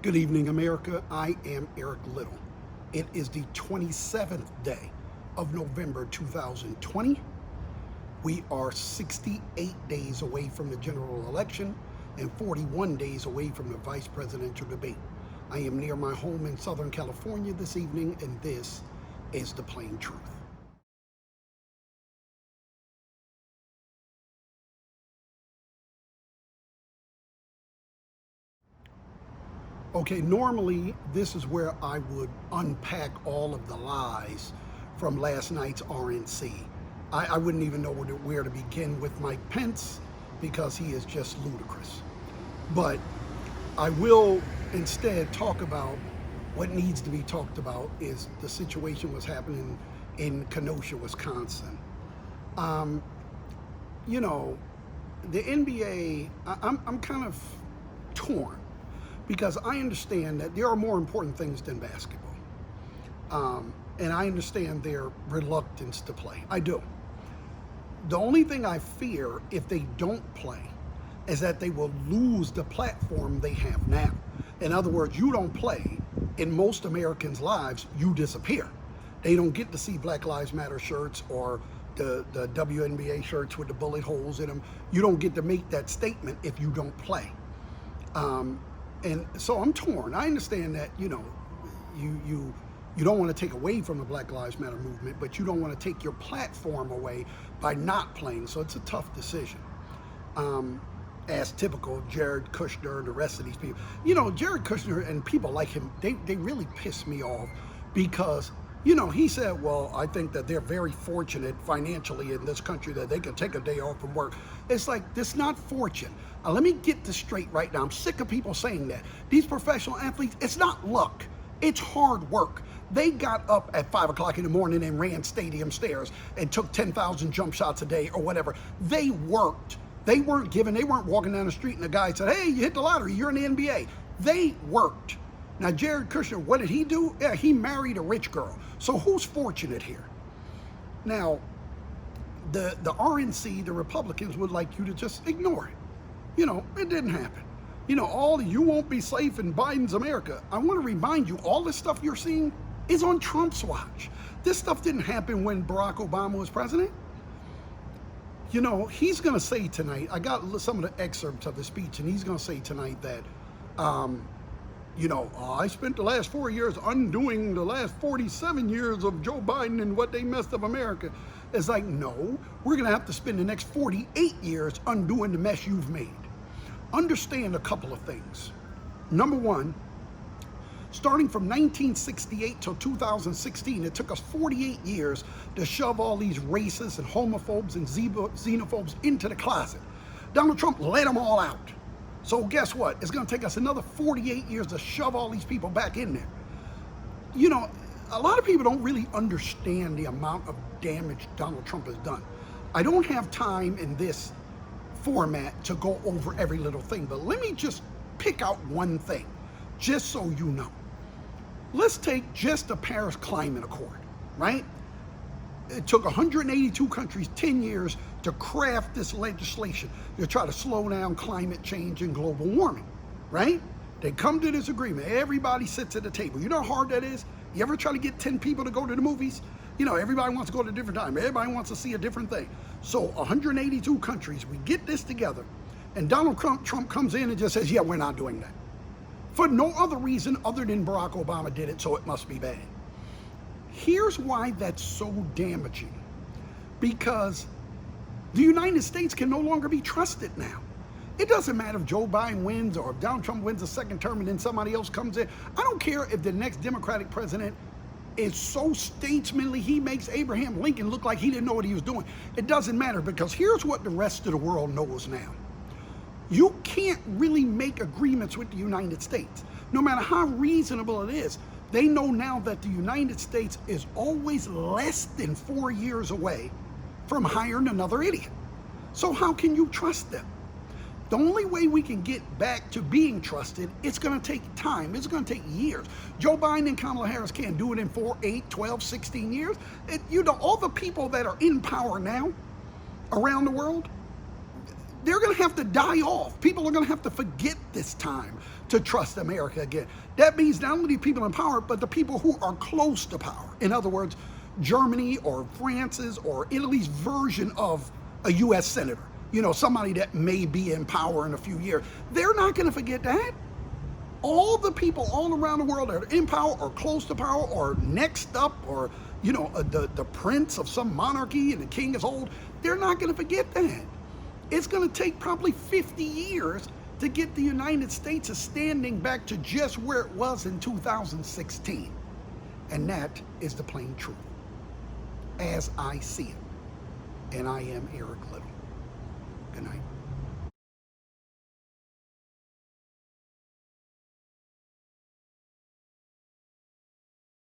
Good evening, America. I am Eric Little. It is the 27th day of November 2020. We are 68 days away from the general election and 41 days away from the vice presidential debate. I am near my home in Southern California this evening, and this is the plain truth. Okay, normally this is where I would unpack all of the lies from last night's RNC. I wouldn't even know where to begin with Mike Pence because he is just ludicrous. But I will instead talk about what needs to be talked about is the situation was happening in Kenosha, Wisconsin. Um, you know, the NBA, I'm kind of torn because I understand that there are more important things than basketball. And I understand their reluctance to play. I do. The only thing I fear if they don't play is that they will lose the platform they have now. In other words, you don't play, in most Americans' lives, you disappear. They don't get to see Black Lives Matter shirts or the WNBA shirts with the bullet holes in them. You don't get to make that statement if you don't play. And so I'm torn. I understand that, you don't want to take away from the Black Lives Matter movement, but you don't want to take your platform away by not playing. So it's a tough decision. As typical, Jared Kushner and the rest of these people. Jared Kushner and people like him, they really piss me off because, he said, well, I think that they're very fortunate financially in this country that they can take a day off from work. It's like, this not fortune. Let me get this straight right now. I'm sick of people saying that. These professional athletes, it's not luck. It's hard work. They got up at 5 o'clock in the morning and ran stadium stairs and took 10,000 jump shots a day or whatever. They worked. They weren't walking down the street and the guy said, hey, you hit the lottery, you're in the NBA. They worked. Now, Jared Kushner, what did he do? Yeah, he married a rich girl. So who's fortunate here? Now, the RNC, the Republicans would like you to just ignore it. It didn't happen. You won't be safe in Biden's America. I want to remind you, all this stuff you're seeing is on Trump's watch. This stuff didn't happen when Barack Obama was president. He's going to say tonight, I got some of the excerpts of the speech, and he's going to say tonight that, I spent the last 4 years undoing the last 47 years of Joe Biden and what they messed up America. It's like, no, we're going to have to spend the next 48 years undoing the mess you've made. Understand a couple of things. Number one, starting from 1968 till 2016, it took us 48 years to shove all these racists and homophobes and xenophobes into the closet. Donald Trump let them all out. So guess what? It's going to take us another 48 years to shove all these people back in there. A lot of people don't really understand the amount of damage Donald Trump has done. I don't have time in this format to go over every little thing, but let me just pick out one thing, just so you know. Let's take just the Paris Climate Accord, right? It took 182 countries 10 years to craft this legislation to try to slow down climate change and global warming, right? They come to this agreement. Everybody sits at the table. You know how hard that is? You ever try to get 10 people to go to the movies? Everybody wants to go to a different time. Everybody wants to see a different thing. So 182 countries, we get this together, and Donald Trump comes in and just says, yeah, we're not doing that. For no other reason other than Barack Obama did it, so it must be bad. Here's why that's so damaging. Because the United States can no longer be trusted now. It doesn't matter if Joe Biden wins or if Donald Trump wins a second term and then somebody else comes in. I don't care if the next Democratic president is so statesmanly he makes Abraham Lincoln look like he didn't know what he was doing. It doesn't matter, because here's what the rest of the world knows now. You can't really make agreements with the United States, no matter how reasonable it is. They know now that the United States is always less than 4 years away from hiring another idiot. So how can you trust them? The only way we can get back to being trusted, it's going to take time. It's going to take years. Joe Biden and Kamala Harris can't do it in 4, 8, 12, 16 years. All the people that are in power now around the world, they're going to have to die off. People are going to have to forget this time to trust America again. That means not only the people in power, but the people who are close to power. In other words, Germany or France's or Italy's version of a U.S. senator. You know, somebody that may be in power in a few years. They're not going to forget that. All the people all around the world that are in power or close to power or next up or, you know, the prince of some monarchy and the king is old, they're not going to forget that. It's going to take probably 50 years to get the United States standing back to just where it was in 2016. And that is the plain truth, as I see it. And I am Eric Little. Good night.